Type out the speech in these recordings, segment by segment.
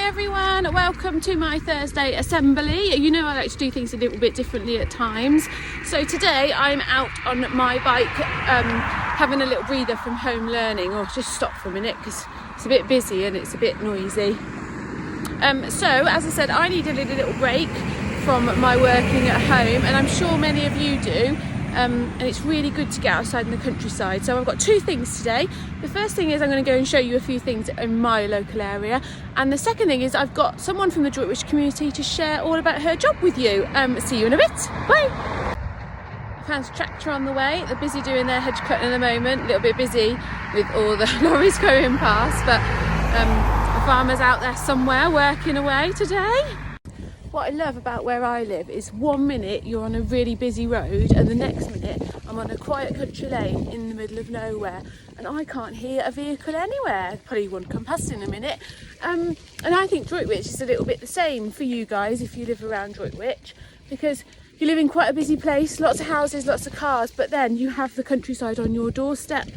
Hi everyone, welcome to my Thursday assembly. You know I like to do things a little bit differently at times. So today I'm out on my bike having a little breather from home learning, or just stop for a minute because it's a bit busy and it's a bit noisy. So as I said, I need a little break from my working at home, and I'm sure many of you do. And it's really good to get outside in the countryside. So I've got two things today. The first thing is I'm going to go and show you a few things in my local area, and the second thing is I've got someone from the Droitwich community to share all about her job with you. See you in a bit. Bye. I found a tractor on the way. They're busy doing their hedge cutting at the moment, a little bit busy with all the lorries going past, but the farmer's out there somewhere working away today. What I love about where I live is 1 minute you're on a really busy road and the next minute I'm on a quiet country lane in the middle of nowhere, and I can't hear a vehicle anywhere. Probably won't come past in a minute. And I think Droitwich is a little bit the same for you guys if you live around Droitwich, because you live in quite a busy place, lots of houses, lots of cars, but then you have the countryside on your doorstep,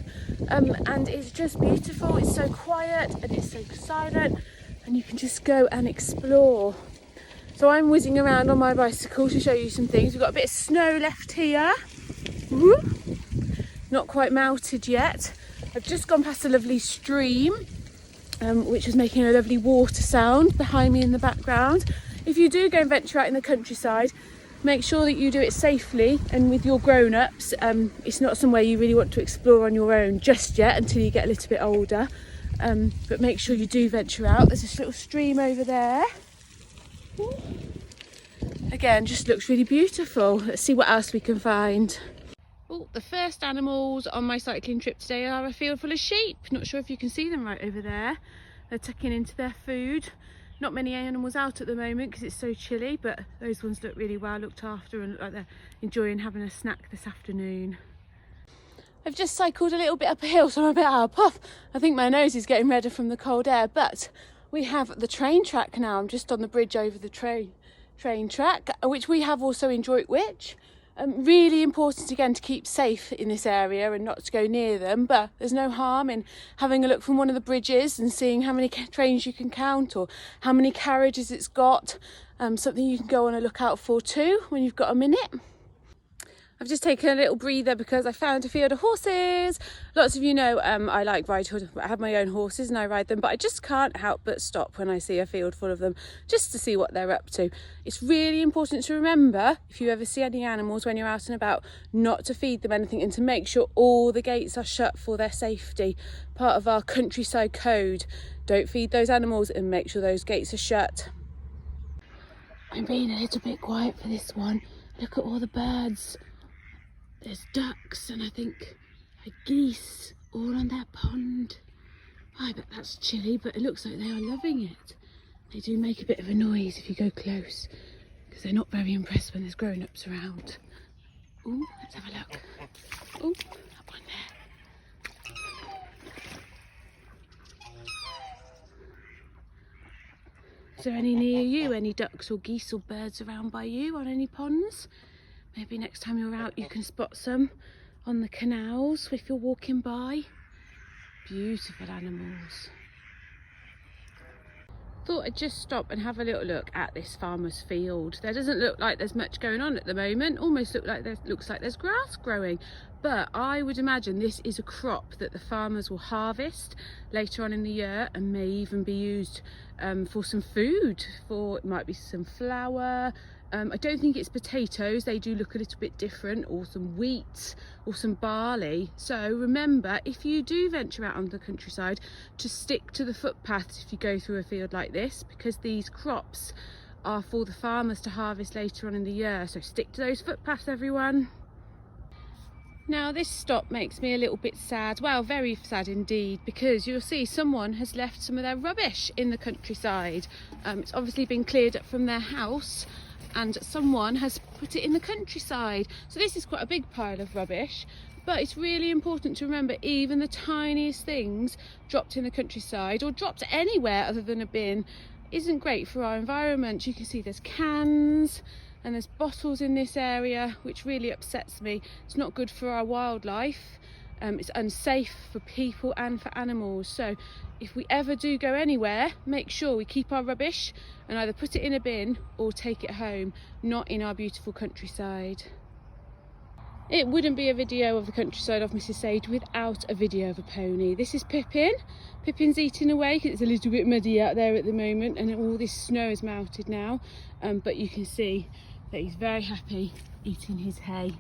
and it's just beautiful. It's so quiet and it's so silent, and you can just go and explore. So I'm whizzing around on my bicycle to show you some things. We've got a bit of snow left here. Woo! Not quite melted yet. I've just gone past a lovely stream, which is making a lovely water sound behind me in the background. If you do go and venture out in the countryside, make sure that you do it safely and with your grown-ups. It's not somewhere you really want to explore on your own just yet until you get a little bit older. But make sure you do venture out. There's this little stream over there. Again, just looks really beautiful. Let's see what else we can find. Oh, the first animals on my cycling trip today are a field full of sheep. Not sure if you can see them right over there. They're tucking into their food. Not many animals out at the moment because it's so chilly, but those ones look really well looked after and look like they're enjoying having a snack this afternoon. I've just cycled a little bit up a hill, so I'm a bit out of puff. I think my nose is getting redder from the cold air, but we have the train track now. I'm just on the bridge over the train track, which we have also in Droitwich. Really important again to keep safe in this area and not to go near them, but there's no harm in having a look from one of the bridges and seeing how many trains you can count or how many carriages it's got. Something you can go on a lookout for too when you've got a minute. I've just taken a little breather because I found a field of horses. Lots of you know I like ride horses. I have my own horses and I ride them, but I just can't help but stop when I see a field full of them just to see what they're up to. It's really important to remember, if you ever see any animals when you're out and about, not to feed them anything and to make sure all the gates are shut for their safety. Part of our countryside code. Don't feed those animals and make sure those gates are shut. I'm being a little bit quiet for this one. Look at all the birds. There's ducks and I think geese all on that pond. I bet that's chilly, but it looks like they are loving it. They do make a bit of a noise if you go close, because they're not very impressed when there's grown-ups around. Oh, let's have a look. Oh, that one there. Is there any near you? Any ducks or geese or birds around by you on any ponds? Maybe next time you're out you can spot some on the canals if you're walking by. Beautiful animals. Thought I'd just stop and have a little look at this farmer's field. There doesn't look like there's much going on at the moment. Almost looks like there's grass growing. But I would imagine this is a crop that the farmers will harvest later on in the year and may even be used for some food. It might be some flour. I don't think it's potatoes, they do look a little bit different, or some wheat or some barley. So remember, if you do venture out on the countryside, to stick to the footpaths if you go through a field like this, because these crops are for the farmers to harvest later on in the year. So stick to those footpaths, everyone. Now this stop makes me a little bit sad, well, very sad indeed, because you'll see someone has left some of their rubbish in the countryside. It's obviously been cleared up from their house and someone has put it in the countryside. So this is quite a big pile of rubbish, but it's really important to remember even the tiniest things dropped in the countryside or dropped anywhere other than a bin isn't great for our environment. You can see there's cans and there's bottles in this area, which really upsets me. It's not good for our wildlife. It's unsafe for people and for animals. So if we ever do go anywhere, make sure we keep our rubbish and either put it in a bin or take it home, not in our beautiful countryside. It wouldn't be a video of the countryside of Mrs Sage without a video of a pony. This is Pippin. Pippin's eating away because it's a little bit muddy out there at the moment, and all this snow is melted now, but you can see that he's very happy eating his hay.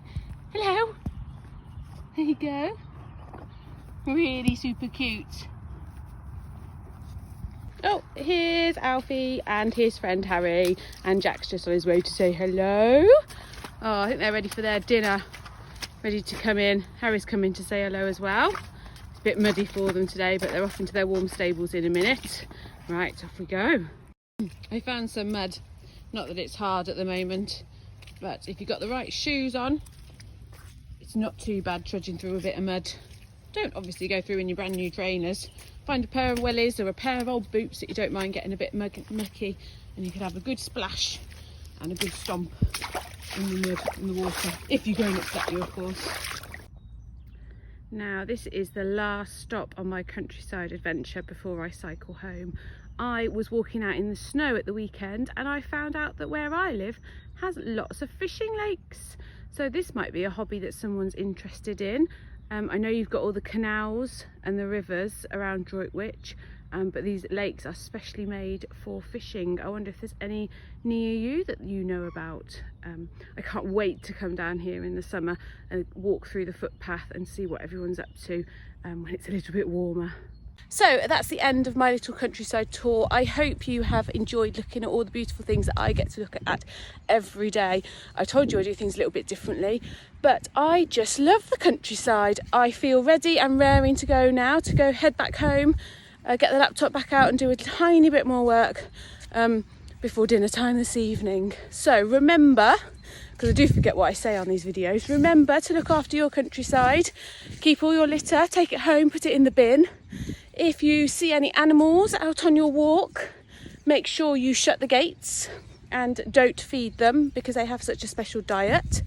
Hello, there you go. Really super cute. Oh, here's Alfie and his friend Harry, and Jack's just on his way to say hello. Oh, I think they're ready for their dinner, ready to come in. Harry's coming to say hello as well. It's a bit muddy for them today, but they're off into their warm stables in a minute. Right, off we go. I found some mud. Not that it's hard at the moment, but if you've got the right shoes on, it's not too bad trudging through a bit of mud. Don't obviously go through in your brand new trainers. Find a pair of wellies or a pair of old boots that you don't mind getting a bit mucky, and you can have a good splash and a good stomp in the mud, in the water, if you're going upset you, of course. Now this is the last stop on my countryside adventure before I cycle home. I was walking out in the snow at the weekend and I found out that where I live has lots of fishing lakes. So this might be a hobby that someone's interested in. I know you've got all the canals and the rivers around Droitwich, but these lakes are specially made for fishing. I wonder if there's any near you that you know about. I can't wait to come down here in the summer and walk through the footpath and see what everyone's up to when it's a little bit warmer. So that's the end of my little countryside tour. I hope you have enjoyed looking at all the beautiful things that I get to look at every day. I told you I do things a little bit differently, but I just love the countryside. I feel ready and raring to go now, to go head back home, get the laptop back out and do a tiny bit more work before dinner time this evening. So remember, because I do forget what I say on these videos, remember to look after your countryside. Keep all your litter, take it home, put it in the bin. If you see any animals out on your walk, make sure you shut the gates and don't feed them because they have such a special diet.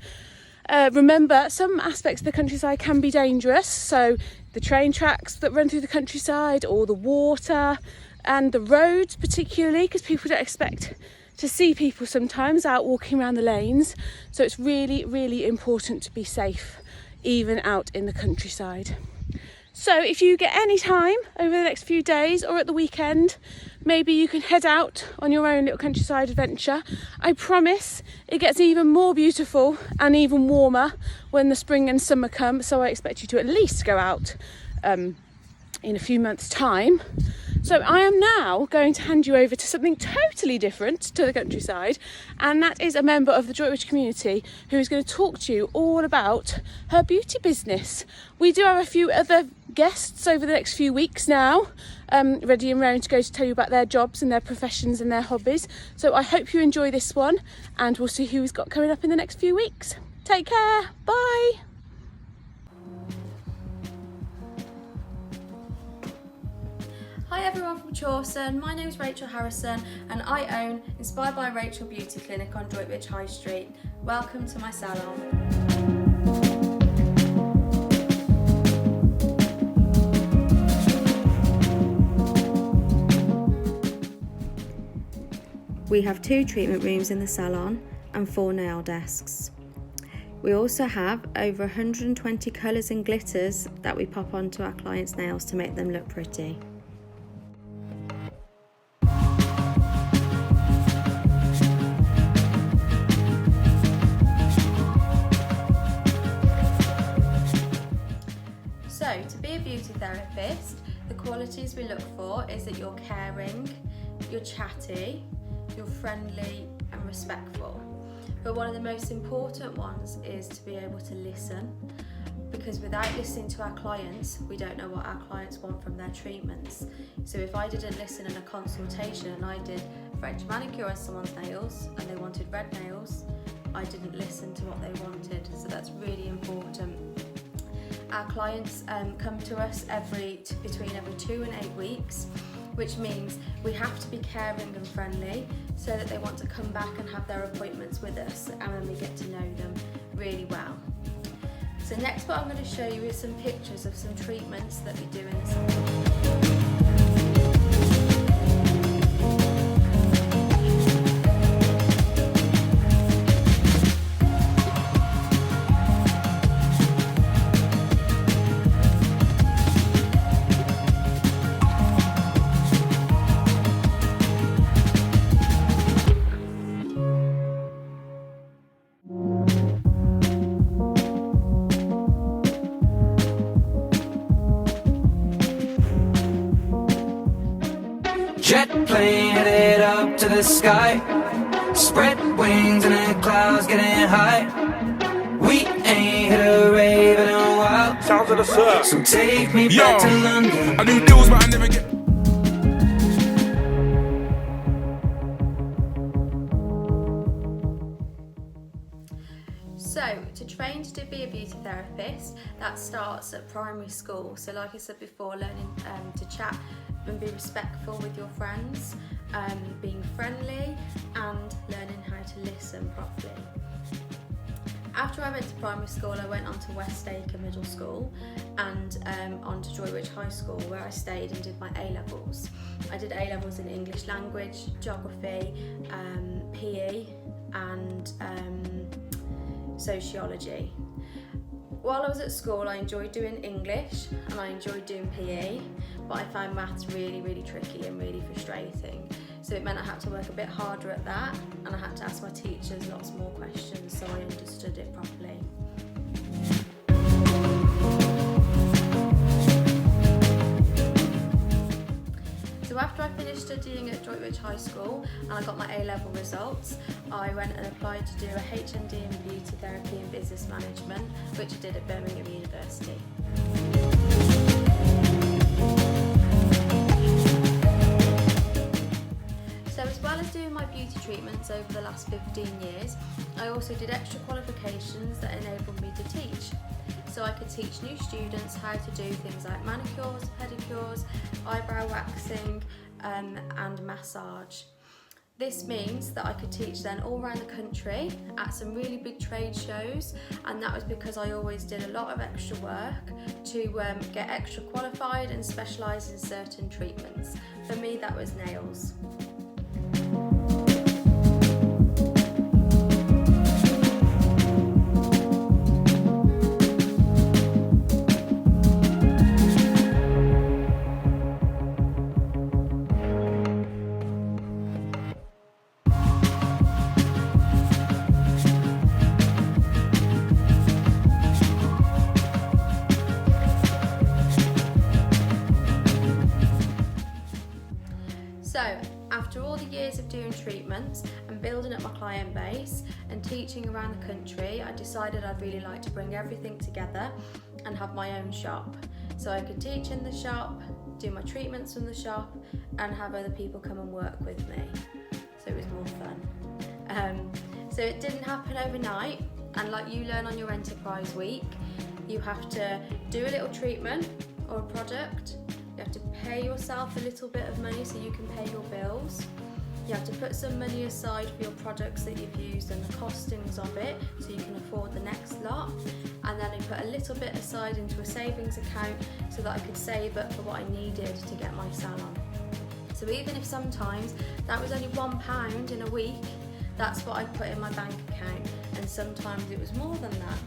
Remember, some aspects of the countryside can be dangerous, so the train tracks that run through the countryside, or the water and the roads particularly, because people don't expect to see people sometimes out walking around the lanes. So it's really, really important to be safe, even out in the countryside. So if you get any time over the next few days or at the weekend, maybe you can head out on your own little countryside adventure. I promise it gets even more beautiful and even warmer when the spring and summer come. So I expect you to at least go out in a few months' time. So I am now going to hand you over to something totally different to the countryside, and that is a member of the Droitwich community who is going to talk to you all about her beauty business. We do have a few other guests over the next few weeks now, ready and round to go to tell you about their jobs and their professions and their hobbies. So I hope you enjoy this one, and we'll see who we've got coming up in the next few weeks. Take care, bye. Hi everyone from Chawson, my name is Rachel Harrison and I own Inspired by Rachel Beauty Clinic on Droitwich High Street. Welcome to my salon. We have 2 treatment rooms in the salon and 4 nail desks. We also have over 120 colours and glitters that we pop onto our clients' nails to make them look pretty. So, to be a beauty therapist, the qualities we look for is that you're caring, you're chatty, you're friendly and respectful. But one of the most important ones is to be able to listen, because without listening to our clients, we don't know what our clients want from their treatments. So if I didn't listen in a consultation and I did French manicure on someone's nails and they wanted red nails, I didn't listen to what they wanted. So that's really important. Our clients come to us between every 2 and 8 weeks, which means we have to be caring and friendly so that they want to come back and have their appointments with us, and then we get to know them really well. So next what I'm going to show you is some pictures of some treatments that we do in the summer. Jet plane headed up to the sky, spread wings and the clouds getting high. We ain't hit a rave in a while. Sounds of the surf. So take me back to London. I do deals but I never get. So, to train to be a beauty therapist, that starts at primary school. So like I said before, learning to chat and be respectful with your friends, being friendly and learning how to listen properly. After I went to primary school, I went on to West Acre Middle School and on to Droitwich High School, where I stayed and did my A-levels. I did A-levels in English language, geography, PE and sociology. While I was at school, I enjoyed doing English and I enjoyed doing PE, but I found maths really, really tricky and really frustrating. So it meant I had to work a bit harder at that, and I had to ask my teachers lots more questions so I understood it properly. So after I finished studying at Droitwich High School and I got my A-level results, I went and applied to do a HND in Beauty Therapy and Business Management, which I did at Birmingham University. So as well as doing my beauty treatments over the last 15 years, I also did extra qualifications that enabled me to teach. So I could teach new students how to do things like manicures, pedicures, eyebrow waxing and massage. This means that I could teach then all around the country at some really big trade shows, and that was because I always did a lot of extra work to get extra qualified and specialise in certain treatments. For me, that was nails. So, after all the years of doing treatments and building up my client base and teaching around the country, I decided I'd really like to bring everything together and have my own shop. So I could teach in the shop, do my treatments from the shop and have other people come and work with me. So it was more fun. So it didn't happen overnight, and like you learn on your enterprise week, you have to do a little treatment or a product. You have to pay yourself a little bit of money so you can pay your bills. You have to put some money aside for your products that you've used and the costings of it so you can afford the next lot. And then I put a little bit aside into a savings account so that I could save up for what I needed to get my salon. So even if sometimes that was only £1 in a week, that's what I put in my bank account, and sometimes it was more than that.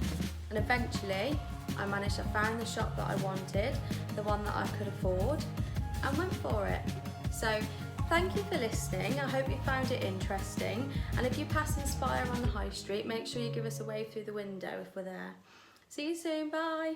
And eventually I found the shop that I wanted, the one that I could afford, and went for it. So thank you for listening. I hope you found it interesting, and if you pass Inspire on the high street, make sure you give us a wave through the window if we're there. See you soon, bye.